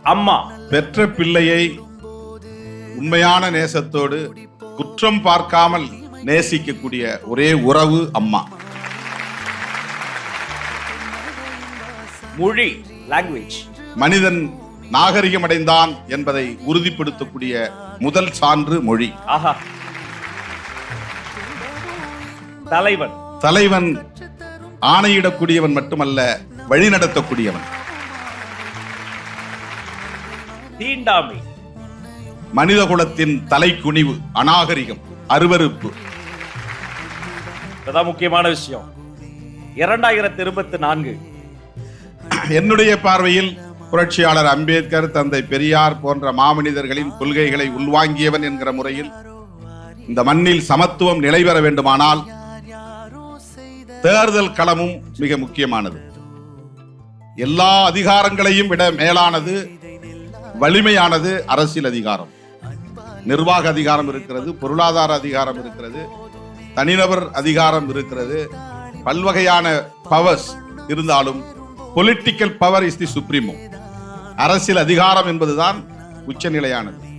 அம்மா. பெற்ற பிள்ளையை உண்மையான நேசத்தோடு குற்றம் பார்க்காமல் நேசிக்கக்கூடிய ஒரே உறவு அம்மா. மொழி, லாங்குவேஜ். மனிதன் நாகரிகம் அடைந்தான் என்பதை உறுதிப்படுத்தக்கூடிய முதல் சான்று மொழி. ஆஹா. தலைவன். தலைவன் ஆணையிடக்கூடியவன் மட்டுமல்ல, வழிநடத்தக்கூடியவன். தீண்டாமை. மனித குலத்தின் தலைக்குனிவு, அநாகரிகம், அருவருப்பு. இதுதான் முக்கியமான விஷயம். 2024 என்னுடைய பார்வையில் புரட்சியாளர் அம்பேத்கர், தந்தை பெரியார் போன்ற மாமனிதர்களின் கொள்கைகளை உள்வாங்கியவன் என்கிற முறையில் இந்த மண்ணில் சமத்துவம் நிலைபெற வேண்டுமானால் தேர்தல் களமும் மிக முக்கியமானது. எல்லா அதிகாரங்களையும் விட மேலானது, வலிமையானது அரசியல் அதிகாரம். நிர்வாக அதிகாரம் இருக்கிறது, பொருளாதார அதிகாரம் இருக்கிறது, தனிநபர் அதிகாரம் இருக்கிறது, பல்வகையான பவர்ஸ் இருந்தாலும் political power is the supremo. அரசியல் அதிகாரம் என்பதுதான் உச்சநிலையானது.